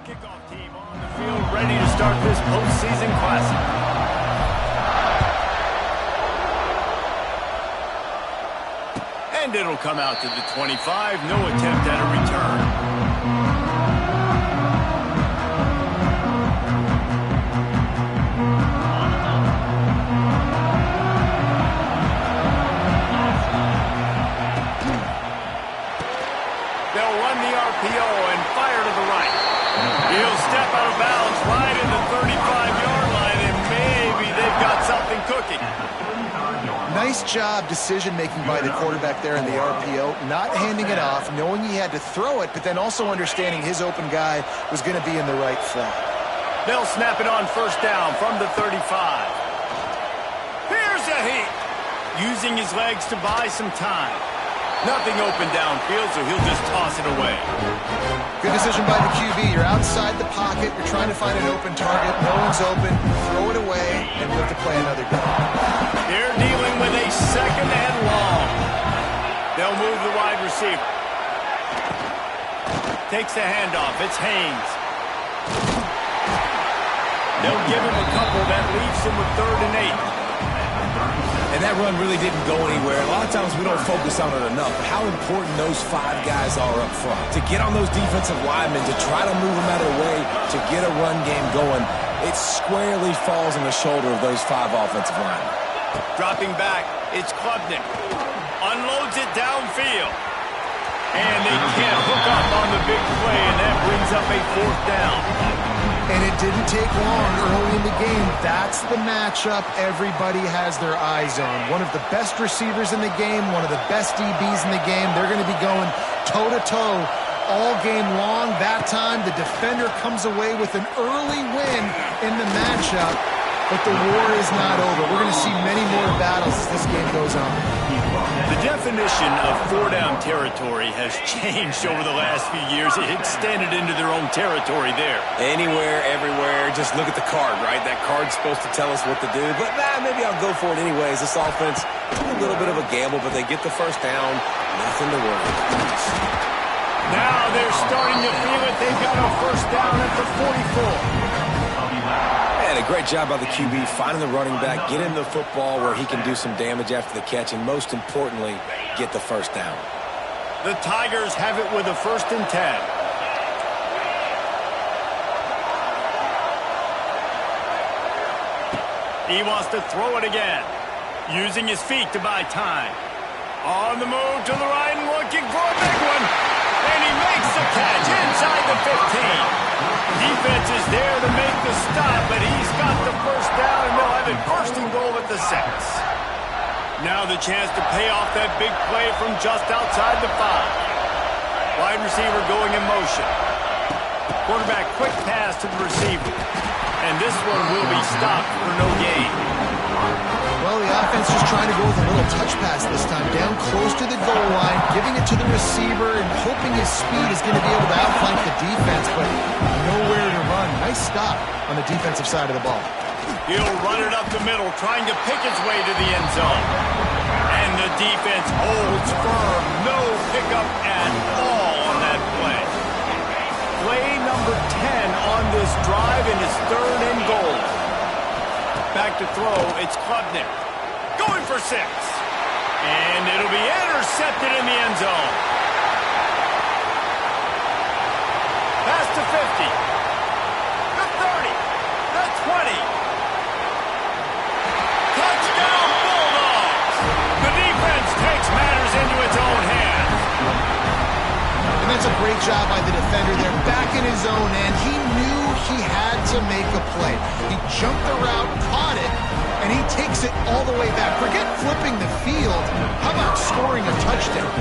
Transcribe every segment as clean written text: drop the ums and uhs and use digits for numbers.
Kickoff team on the field, ready to start this postseason classic. And it'll come out to the 25. No attempt at a return. They'll run the RPO and fire to the right. He'll step out of bounds right in the 35-yard line, and maybe they've got something cooking. Nice job decision-making by the quarterback there in the RPO, not handing it off, knowing he had to throw it, but then also understanding his open guy was going to be in the right flat. They'll snap it on first down from the 35. Here's a heat. Using his legs to buy some time. Nothing open downfield, so he'll just toss it away. Good decision by the QB. You're outside the pocket. You're trying to find an open target. No one's open. Throw it away and look to play another down. They're dealing with a second and long. They'll move the wide receiver. Takes the handoff. It's Haynes. They'll give him a couple. That leaves him with 3rd and 8. And that run really didn't go anywhere. A lot of times we don't focus on it enough, but how important those 5 guys are up front. To get on those defensive linemen, to try to move them out of the way, to get a run game going, it squarely falls on the shoulder of those 5 offensive linemen. Dropping back, it's Klubnik. Unloads it downfield. And they can't hook up on the big play, and that brings up a 4th down. And it didn't take long early in the game. That's the matchup everybody has their eyes on. One of the best receivers in the game, one of the best DBs in the game. They're going to be going toe-to-toe all game long. That time, the defender comes away with an early win in the matchup. But the war is not over. We're going to see many more battles as this game goes on. The definition of 4-down territory has changed over the last few years. It extended into their own territory there. Anywhere, everywhere, just look at the card, right? That card's supposed to tell us what to do. But maybe I'll go for it anyways. This offense, a little bit of a gamble, but they get the first down. Nothing to worry about. Now they're starting to feel it. They've got a first down at the 44. A great job by the QB finding the running back, get him the football where he can do some damage after the catch, and most importantly, get the first down. The Tigers have it with a 1st and 10. He wants to throw it again, using his feet to buy time. On the move to the right and looking for a big one. And he makes the catch inside the 15. Defense is there to make the stop, but he's got the first down, and they'll have it 1st and goal at the 6. Now the chance to pay off that big play from just outside the 5. Wide receiver going in motion. Quarterback quick pass to the receiver. And this one will be stopped for no gain. Well, the offense just trying to go with a little touch pass this time, down close to the goal line, giving it to the receiver and hoping his speed is going to be able to outflank the defense, but nowhere to run. Nice stop on the defensive side of the ball. He'll run it up the middle, trying to pick his way to the end zone. And the defense holds firm. No pickup at all on that play. Play number 10 on this drive, and it's 3rd and goal. Back to throw, it's Klubnik. Going for 6. And it'll be intercepted in the end zone. Pass to 50. The 30. The 20. Touchdown Bulldogs! The defense takes matters into its own hands. And that's a great job by the defender there, back in his own end. He knew he had to make a play. He jumped the route, caught it, and he takes it all the way back. Forget flipping the field. How about scoring a touchdown?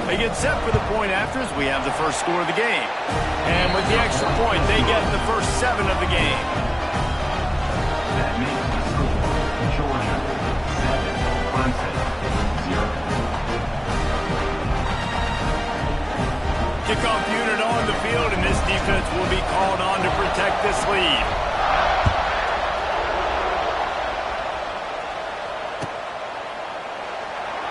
They get set for the point after as we have the first score of the game. And with the extra point, they get the first 7 of the game. That makes the score Georgia 7, Clemson 0. Kickoff unit on the field, and this defense will be called on to protect this lead.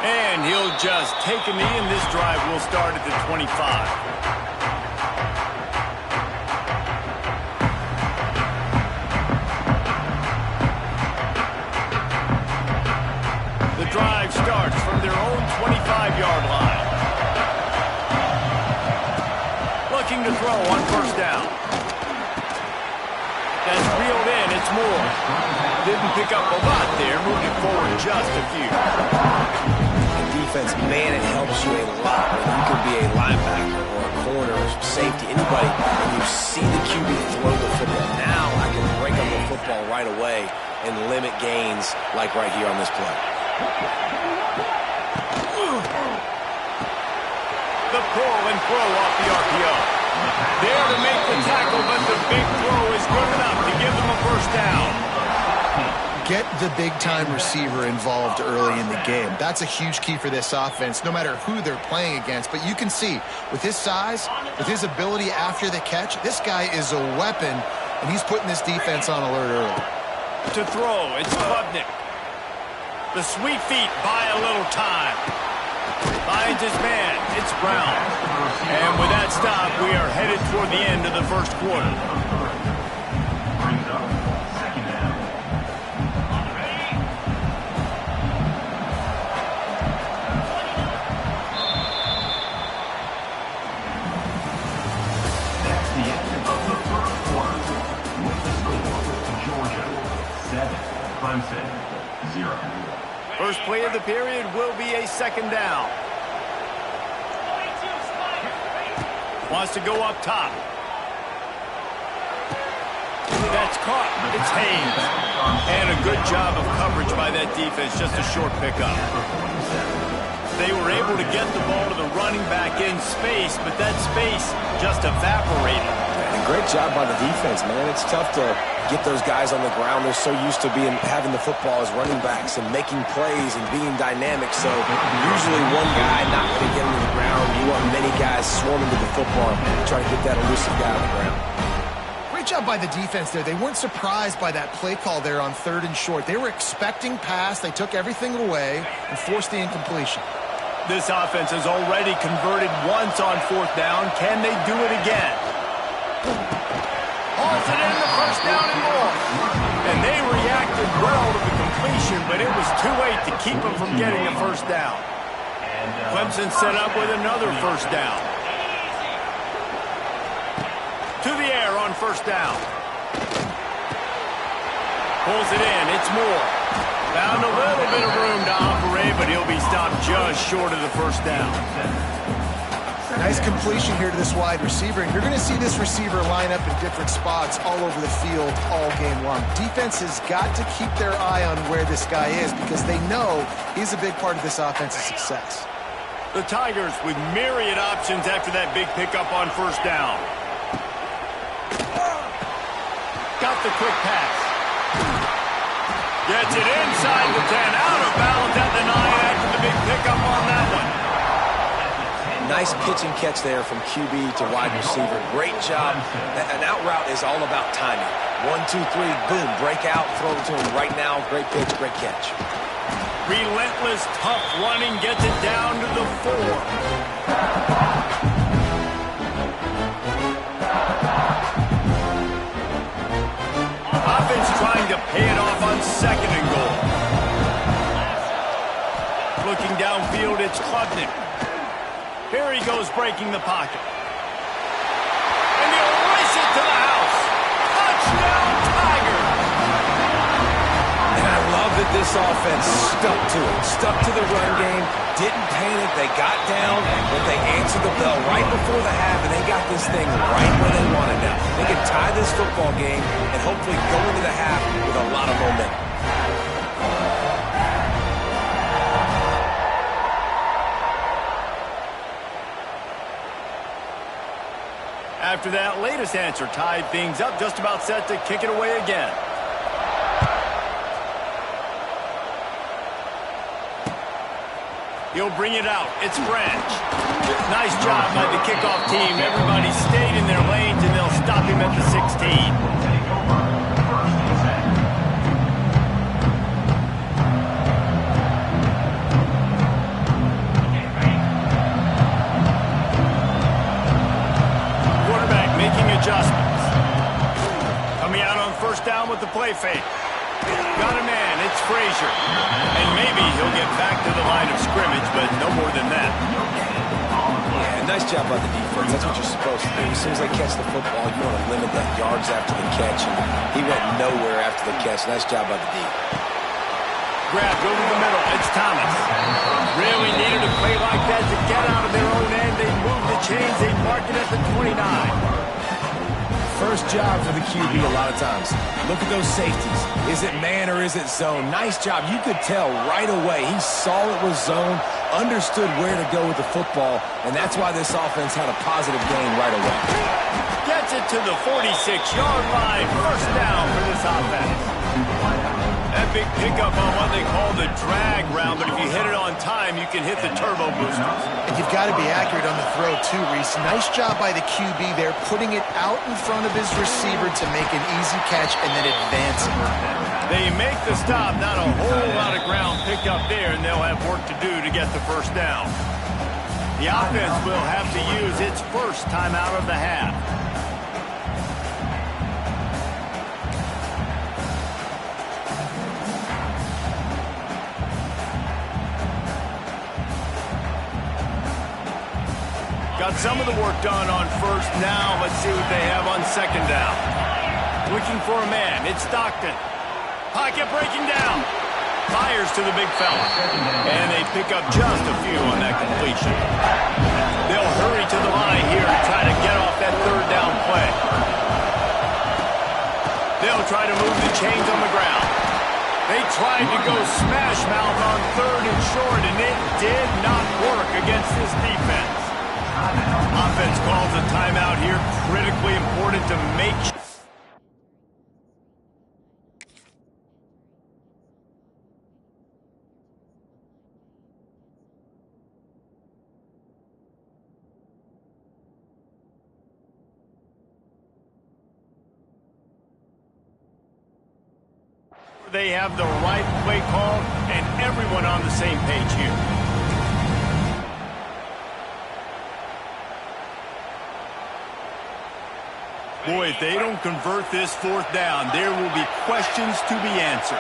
And he'll just take a knee, and this drive will start at the 25. throw on first down. That's reeled in. It's Moore. Didn't pick up a lot there. Moved it forward just a few. Defense, man, it helps you a lot when you can be a linebacker or a corner or safety, anybody, and you see the QB throw the football. Now I can break up the football right away and limit gains like right here on this play. The pull and throw off the RPO. There to make the tackle, but the big throw is good enough to give them a first down. Get the big-time receiver involved early in the game. That's a huge key for this offense, no matter who they're playing against. But you can see, with his size, with his ability after the catch, this guy is a weapon, and he's putting this defense on alert early. To throw, it's Klubnik. The sweet feet buy a little time. Finds his man, it's Brown. And with that stop, we are headed toward the end of the first quarter. Brings up second down. That's the end of the first quarter. With the score, Georgia 7, Clemson 0. First play of the period will be a second down. Wants to go up top. That's caught. It's Hayes. And a good job of coverage by that defense. Just a short pickup. They were able to get the ball to the running back in space, but that space just evaporated. And great job by the defense, man. It's tough to get those guys on the ground. They're so used to having the football as running backs and making plays and being dynamic. So usually one guy not going to get into the ground. You want many guys swarming to the football and try to get that elusive guy on the ground. Great job by the defense there. They weren't surprised by that play call there on 3rd and short. They were expecting pass. They took everything away and forced the incompletion. This offense has already converted once on 4th down. Can they do it again? Hauls it in the first down and more. And they reacted well to the completion, but it was too late to keep them from getting a first down. Clemson set up with another first down. To the air on first down. Pulls it in. It's Moore. Found a little bit of room to operate, but he'll be stopped just short of the first down. Nice completion here to this wide receiver, and you're going to see this receiver line up in different spots all over the field all game long. Defense has got to keep their eye on where this guy is because they know he's a big part of this offense's success. The Tigers with myriad options after that big pickup on first down. Got the quick pass. Gets it inside the 10, out of bounds at the 9 after the big pickup on that one. Nice pitch and catch there from QB to wide receiver. Great job. An out route is all about timing. 1, 2, 3, boom, break out, throw it to him right now. Great pitch, great catch. Relentless, tough running gets it down to the 4. Offense trying to pay it off on 2nd and goal. Looking downfield, it's Klubnik. Here he goes breaking the pocket. And he'll race it to the house. Touchdown, Tigers! And I love that this offense stuck to it. Stuck to the run game. Didn't panic. They got down, but they answered the bell right before the half, and they got this thing right where they want it now. They can tie this football game and hopefully go into the half with a lot of momentum. After that latest answer tied things up, just about set to kick it away again. He'll bring it out. It's Branch. Nice job by the kickoff team. Everybody stayed in their lanes, and they'll stop him at the 16. Adjustments. Coming out on first down with the play fake. Got a man, it's Frazier. And maybe he'll get back to the line of scrimmage, but no more than that. Yeah, Nice job by the defense. That's what you're supposed to do. As soon as they catch the football, you want to limit that yards after the catch. And he went nowhere after the catch. Nice job by the D. Grabbed over the middle. It's Thomas. Really needed a play like that to get out of their own end. They moved the chains. They marked it at the 29. First job for the QB a lot of times. Look at those safeties. Is it man or is it zone? Nice job. You could tell right away. He saw it was zone, understood where to go with the football, and that's why this offense had a positive gain right away. Gets it to the 46-yard line. First down for this offense. That big pickup on what they call the drag route, but if you hit it on time, you can hit the turbo boosters. And you've got to be accurate on the throw, too, Reese. Nice job by the QB there, putting it out in front of his receiver to make an easy catch and then advancing. They make the stop, not a whole lot of ground picked up there, and they'll have work to do to get the first down. The offense will have to use its first time out of the half. Got some of the work done on first. Now let's see what they have on second down. Looking for a man. It's Stockton. Pocket breaking down. Fires to the big fella. And they pick up just a few on that completion. They'll hurry to the line here to try to get off that third down play. They'll try to move the chains on the ground. They tried to go smash mouth on third and short, and it did not work against this defense. Offense calls a timeout here. Critically important to make sure. They have the right play call and everyone on the same page here. Boy, if they don't convert this fourth down, there will be questions to be answered.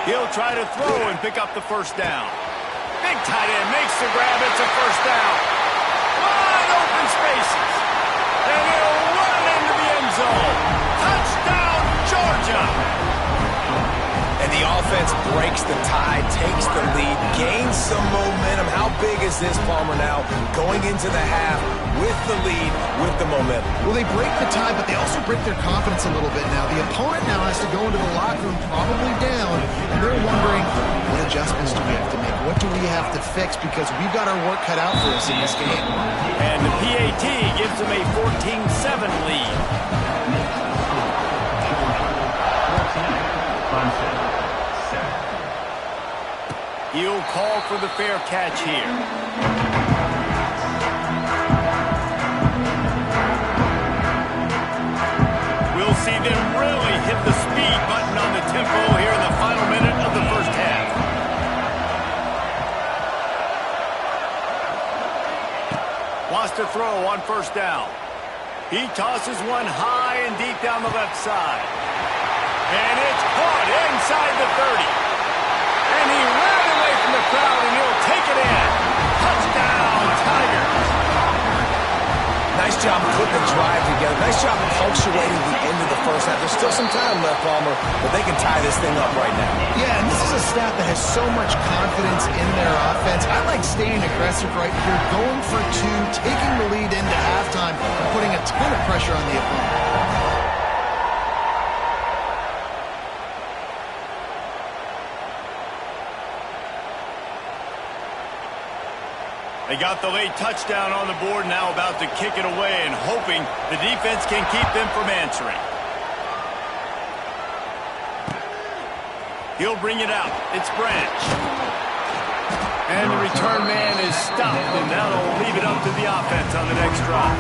He'll try to throw and pick up the first down. Big tight end makes the grab. It's a first down. Wide open spaces. And he'll run into the end zone. Touchdown, Georgia. And the offense breaks the tie, takes the lead, gains some momentum. How big is this, Palmer, now going into the half with the lead, with the momentum? Well, they break the tie, but they also break their confidence a little bit now. The opponent now has to go into the locker room probably down, and they're wondering, what adjustments do we have to make? What do we have to fix? Because we've got our work cut out for us in this game. And the PAT gives them a 14-7 lead. He'll call for the fair catch here. We'll see them really hit the speed button on the tempo here in the final minute of the first half. Wants to throw on first down. He tosses one high and deep down the left side. And it's caught inside the 30. And he ran away from the crowd, and he'll take it in. Touchdown, Tigers. Nice job putting the drive together. Nice job punctuating the end of the first half. There's still some time left, Palmer, but they can tie this thing up right now. Yeah, and this is a staff that has so much confidence in their offense. I like staying aggressive right here, going for two, taking the lead into halftime, and putting a ton of pressure on the opponent. They got the late touchdown on the board, now about to kick it away and hoping the defense can keep them from answering. He'll bring it out. It's Branch. And the return man is stopped, and that'll leave it up to the offense on the next drive.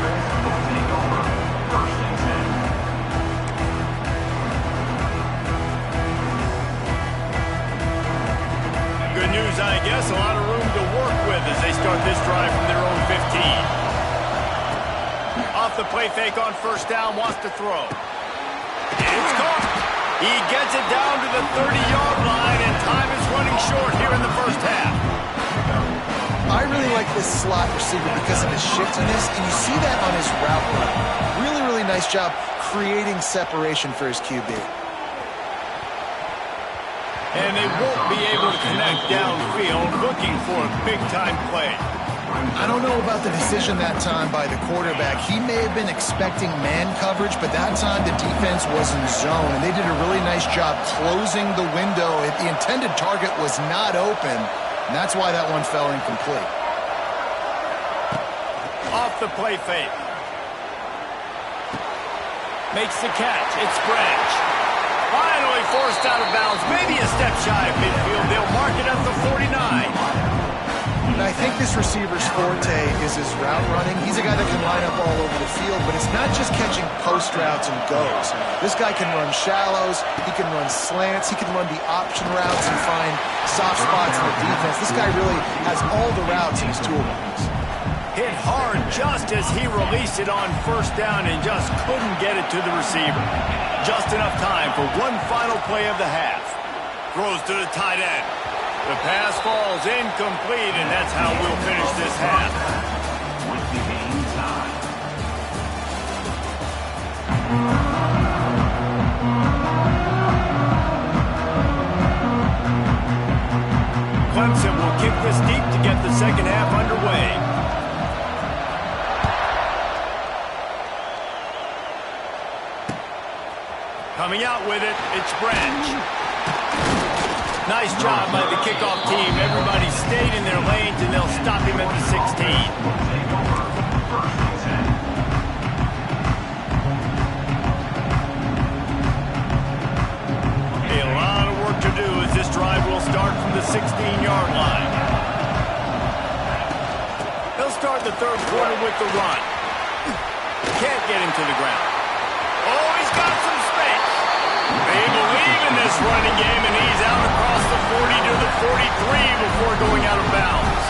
Good news, I guess. A lot of room to work with as they start this drive from their own 15. Off the play fake on first down, wants to throw. It's caught. He gets it down to the 30-yard line, and time is running short here in the first half. I really like this slot receiver because of his shiftiness, and you see that on his route run. Really, really nice job creating separation for his QB. And they won't be able to connect downfield, looking for a big-time play. I don't know about the decision that time by the quarterback. He may have been expecting man coverage, but that time the defense was in zone, and they did a really nice job closing the window. The intended target was not open, and that's why that one fell incomplete. Off the play fake. Makes the catch. It's Branch. Finally forced out of bounds. Maybe a step shy of midfield. They'll mark it at the 49. And I think this receiver's forte is his route running. He's a guy that can line up all over the field, but it's not just catching post routes and goes. This guy can run shallows, he can run slants, he can run the option routes and find soft spots in the defense. This guy really has all the routes in his toolbox. Hit hard just as he released it on first down and just couldn't get it to the receiver. Just enough time for one final play of the half. Throws to the tight end. The pass falls incomplete, and that's how we'll finish this half. With the game time. Clemson will kick this deep to get the second half underway. Coming out with it, it's Branch. Nice job by the kickoff team. Everybody stayed in their lanes, and they'll stop him at the 16. A lot of work to do as this drive will start from the 16-yard line. They'll start the third quarter with the run. Can't get him to the ground. Oh, he's got some space. They believe in this running game, and he's out across the 40 to the 43 before going out of bounds.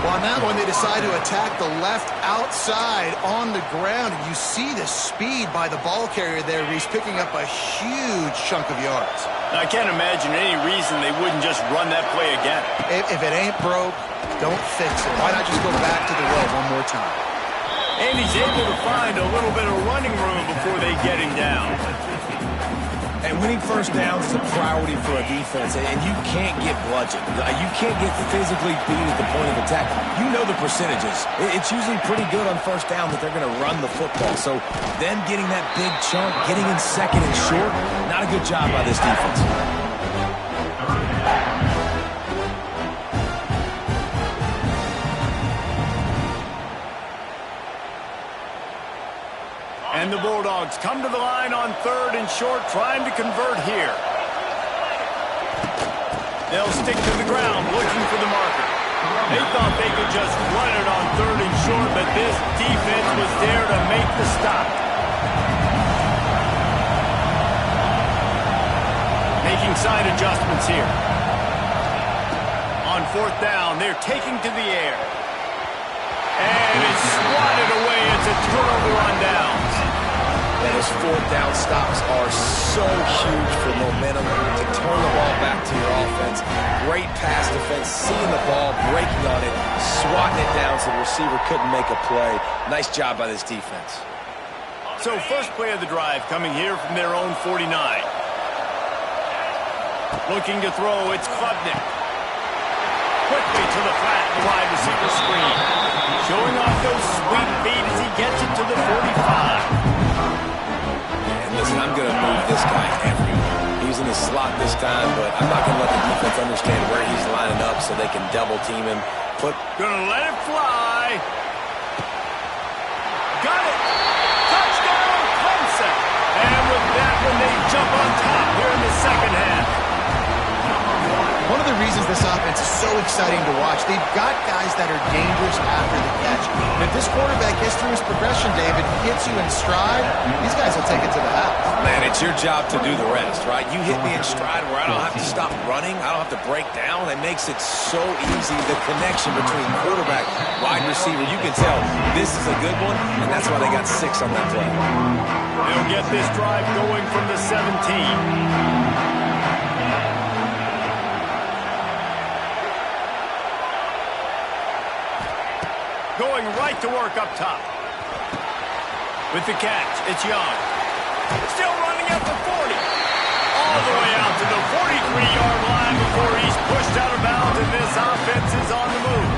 Well, on that one, they decide to attack the left outside on the ground, and you see the speed by the ball carrier there. He's picking up a huge chunk of yards. I can't imagine any reason they wouldn't just run that play again. If it ain't broke, don't fix it. Why not just go back to the well one more time? And he's able to find a little bit of running room before they get him down. And winning first downs is a priority for a defense, and you can't get bludgeoned. You can't get physically beat at the point of attack. You know the percentages. It's usually pretty good on first down that they're going to run the football. So them getting that big chunk, getting in second and short, not a good job by this defense. And the Bulldogs come to the line on third and short, trying to convert here. They'll stick to the ground, looking for the marker. They thought they could just run it on third and short, but this defense was there to make the stop. Making side adjustments here. On fourth down, they're taking to the air. And it's swatted away. It's a turnover on downs. And those fourth down stops are so huge for momentum to turn the ball back to your offense. Great pass defense, seeing the ball, breaking on it, swatting it down so the receiver couldn't make a play. Nice job by this defense. So first play of the drive coming here from their own 49. Looking to throw, it's Klubnik. Quickly to the flat, the wide receiver screen. Showing off those sweet feet as he gets it to the 45. And listen, I'm going to move this guy everywhere. He's in the slot this time, but I'm not going to let the defense understand where he's lining up so they can double team him. Gonna let it fly. Got it. Touchdown, Clemson. And with that one, they jump on top here in the second half. One of the reasons this offense is so exciting to watch, they've got guys that are dangerous after the catch. And if this quarterback gets through his progression, David, hits you in stride, these guys will take it to the house. Man, it's your job to do the rest, right? You hit me in stride where I don't have to stop running. I don't have to break down. It makes it so easy. The connection between quarterback, wide receiver, you can tell this is a good one, and that's why they got 6 on that play. They'll get this drive going from the 17. going right to work up top. With the catch, it's Young. Still running at the 40. All the way out to the 43-yard line before he's pushed out of bounds, and this offense is on the move.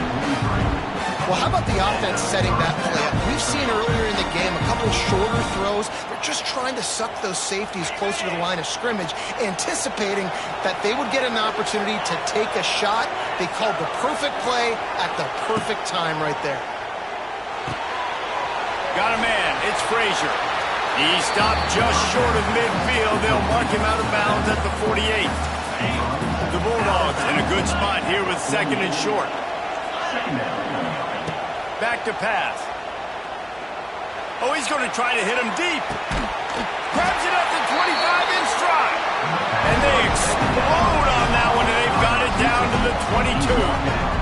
Well, how about the offense setting that play up? We've seen earlier in the game a couple shorter throws. They're just trying to suck those safeties closer to the line of scrimmage, anticipating that they would get an opportunity to take a shot. They called the perfect play at the perfect time right there. Got a man. It's Frazier. He stopped just short of midfield. They'll mark him out of bounds at the 48. The Bulldogs in a good spot here with second and short. Back to pass. Oh, he's going to try to hit him deep. Grabs it at the 25 in stride. And they explode on that one, and they've got it down to the 22.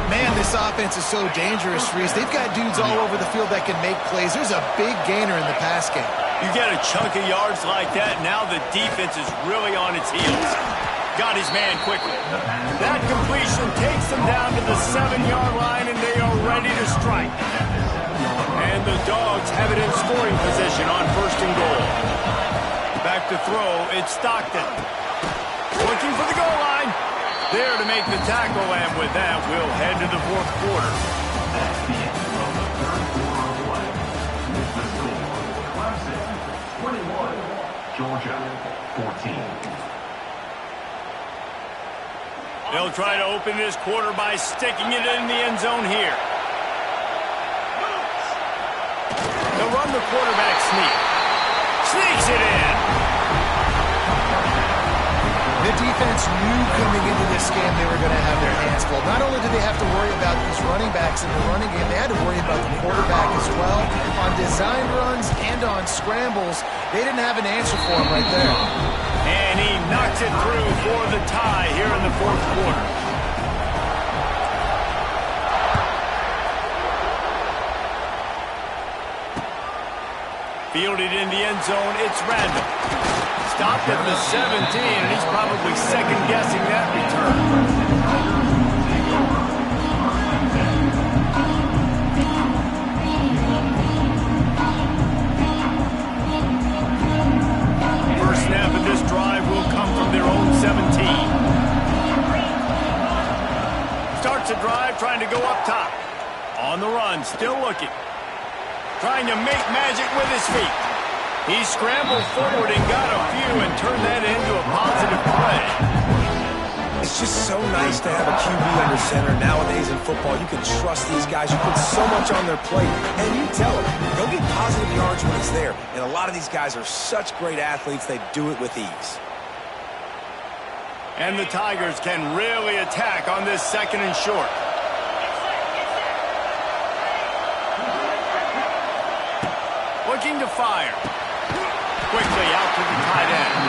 Man, this offense is so dangerous, Reese. They've got dudes all over the field that can make plays. There's a big gainer in the pass game. You get a chunk of yards like that, now the defense is really on its heels. Got his man quickly. That completion takes them down to the 7-yard line, and they are ready to strike. And the Dogs have it in scoring position on first and goal. Back to throw, it's Stockton. Looking for the goal line. There to make the tackle, and with that, we'll head to the fourth quarter. That's the end of the third quarter of play. With the score, Clemson 21, Georgia 14. They'll try to open this quarter by sticking it in the end zone here. They'll run the quarterback sneak. Sneaks it in. The defense knew coming into this game they were going to have their hands full. Not only did they have to worry about these running backs in the running game, they had to worry about the quarterback as well. On design runs and on scrambles, they didn't have an answer for him right there. And he knocks it through for the tie here in the fourth quarter. Fielded in the end zone, it's Randall. Stopped at the 17, and he's probably second-guessing that return. First snap of this drive will come from their own 17. Starts a drive trying to go up top. On the run, still looking. Trying to make magic with his feet. He scrambled forward and got a few and turned that into a positive play. It's just so nice to have a QB under center. Nowadays in football, you can trust these guys. You put so much on their plate, and you tell them, go get positive yards when it's there. And a lot of these guys are such great athletes, they do it with ease. And the Tigers can really attack on this second and short. Looking to fire. Quickly out to the tight end.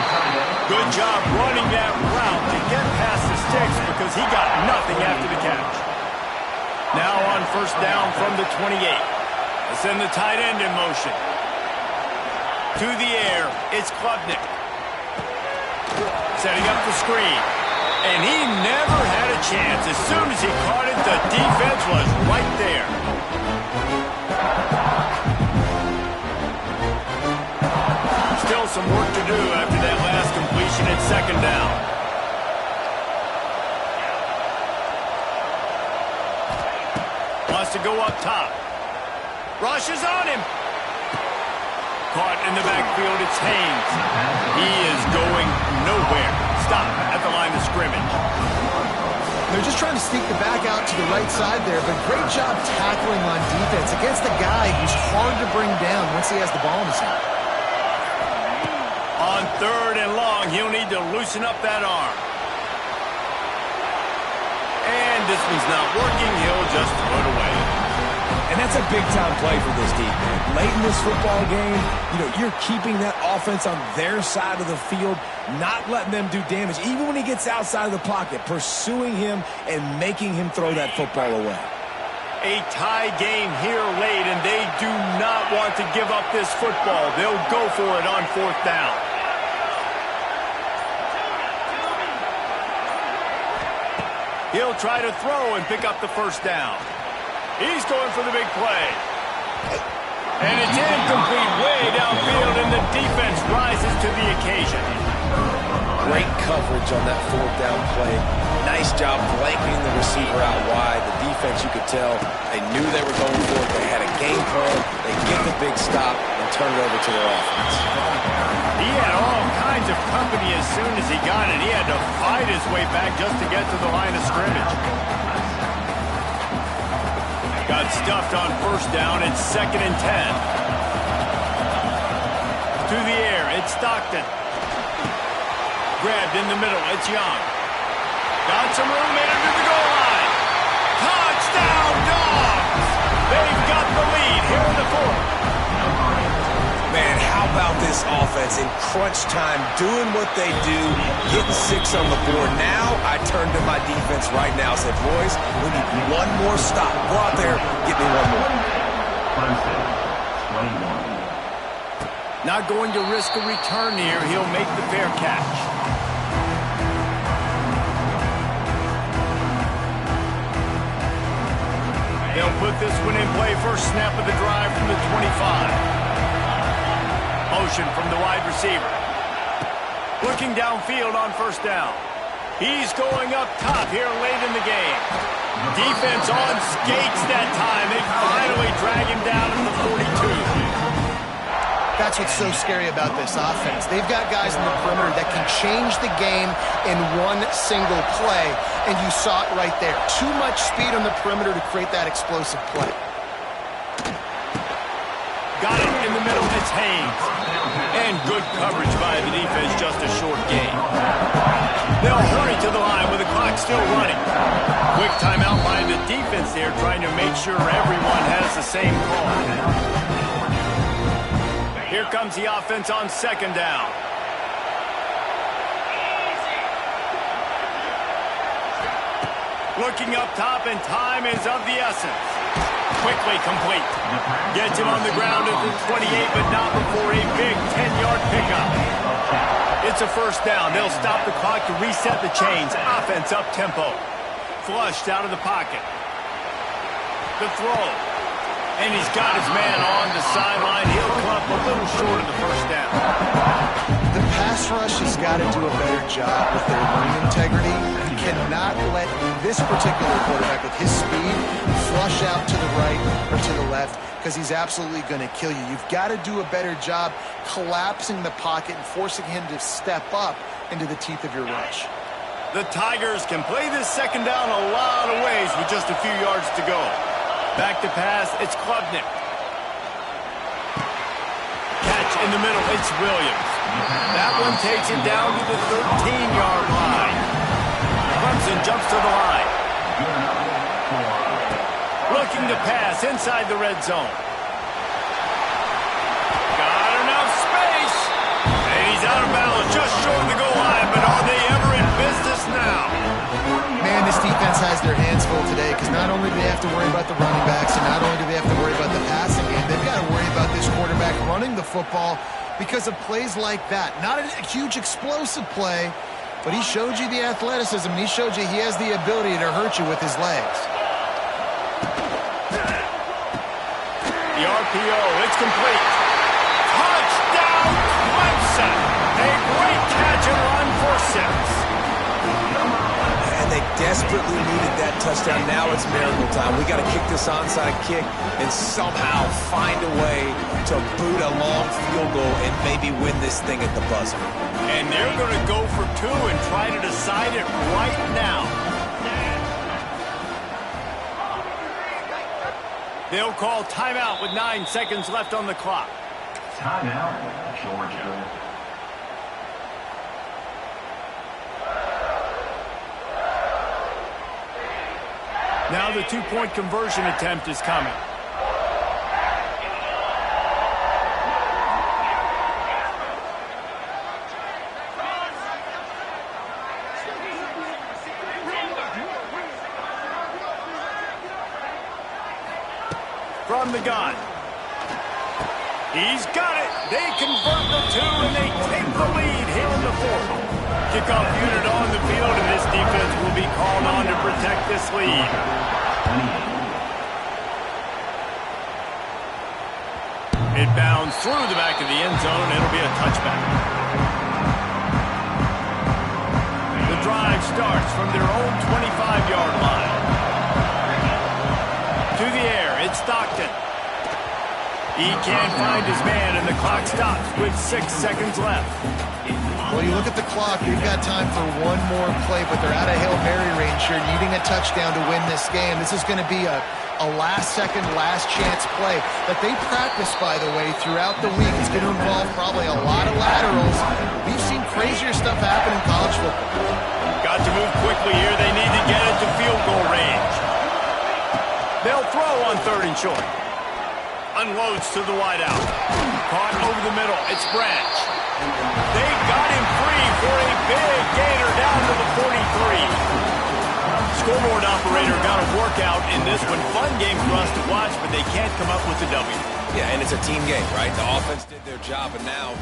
Good job running that route to get past the sticks because he got nothing after the catch. Now on first down from the 28. They send the tight end in motion. To the air, it's Klubnik. Setting up the screen. And he never had a chance. As soon as he caught it, the defense was right there. Still some work to do after that last completion at second down. Wants to go up top. Rushes on him. Caught in the backfield, it's Haynes. He is going nowhere. Stop at the line of scrimmage. They're just trying to sneak the back out to the right side there, but great job tackling on defense against the guy who's hard to bring down once he has the ball in his hand. On third and long, he'll need to loosen up that arm. And this one's not working. He'll just throw it away. And that's a big-time play for this team, man. Late in this football game, you're keeping that offense on their side of the field, not letting them do damage. Even when he gets outside of the pocket, pursuing him and making him throw that football away. A tie game here late, and they do not want to give up this football. They'll go for it on fourth down. He'll try to throw and pick up the first down. He's going for the big play. And it's incomplete way downfield, and the defense rises to the occasion. Great coverage on that fourth down play. Nice job blanketing the receiver out wide. The defense, you could tell, they knew they were going for it. They had a game plan. They get the big stop and turn it over to their offense. He had all kinds of company as soon as he got it. He had to fight his way back just to get to the line of scrimmage. Got stuffed on first down. It's 2nd and 10. To the air. It's Stockton. Grabbed in the middle. It's Young. Got some room under the goal line. Touchdown, Dogs! They've got the lead here in the fourth. Man, how about this offense in crunch time, doing what they do, getting 6 on the board. Now I turn to my defense right now and say, boys, we need one more stop. Go out there, get me one more. Clemson, 21. Not going to risk a return here. He'll make the fair catch. They'll put this one in play. First snap of the drive from the 25. Motion from the wide receiver. Looking downfield on first down. He's going up top here late in the game. Defense on skates that time. They finally drag him down to the 42. That's what's so scary about this offense. They've got guys in the perimeter that can change the game in one single play, and you saw it right there. Too much speed on the perimeter to create that explosive play. Got it in the middle. It's Haynes. And good coverage by the defense, just a short gain. They'll hurry to the line with the clock still running. Quick timeout by the defense there, trying to make sure everyone has the same call. Here comes the offense on 2nd down. Looking up top, and time is of the essence. Quickly complete. Gets him on the ground at the 28, but not before a big 10-yard pickup. It's a first down. They'll stop the clock to reset the chains. Offense up-tempo. Flushed out of the pocket. The throw. And he's got his man on the sideline. He'll come up a little short of the first down. The pass rush has got to do a better job with their running integrity. You cannot let this particular quarterback with his speed flush out to the right or to the left, because he's absolutely going to kill you. You've got to do a better job collapsing the pocket and forcing him to step up into the teeth of your rush. The Tigers can play this second down a lot of ways with just a few yards to go. Back to pass, it's Klubnik. Catch in the middle, it's Williams. That one takes him down to the 13-yard line. Clemson jumps to the line. Looking to pass inside the red zone. Got enough space. And he's out of bounds, just short of the goal line, but are they ever in business now? Man, this defense has their hands full today, because not only do they have to worry about the running backs, and not only do they have to worry about the passing game, they've got to worry about this quarterback running the football because of plays like that. Not a huge explosive play, but he showed you the athleticism, and he showed you he has the ability to hurt you with his legs. The RPO, it's complete. Touchdown, Clemson! A great catch and run for 6. And they desperately needed that touchdown. Now it's miracle time. We got to kick this onside kick and somehow find a way to boot a long field goal and maybe win this thing at the buzzer. And they're going to go for 2 and try to decide it right now. They'll call timeout with 9 seconds left on the clock. Timeout, Georgia. Now the 2-point conversion attempt is coming. From the gun. He's got it. They convert the 2, and they take the lead here in the fourth. Kickoff unit on the field, and this defense will be called on to protect this lead. It bounds through the back of the end zone. It'll be a touchback. The drive starts from their own 25-yard line. To the air, it's Stockton. He can't find his man, and the clock stops with 6 seconds left. Well, you look at the clock, you've got time for one more play, but they're out of Hail Mary range here, needing a touchdown to win this game. This is going to be a last-second, last-chance play that they practice, by the way, throughout the week. It's going to involve probably a lot of laterals. We've seen crazier stuff happen in college football. Got to move quickly here. They need to get it to field goal range. They'll throw on 3rd and short. Unloads to the wideout. Caught over the middle. It's Branch. They got him free for a big gainer down to the 43. Scoreboard operator got a workout in this one. Fun game for us to watch, but they can't come up with the W. Yeah, and it's a team game, right? The offense did their job, and now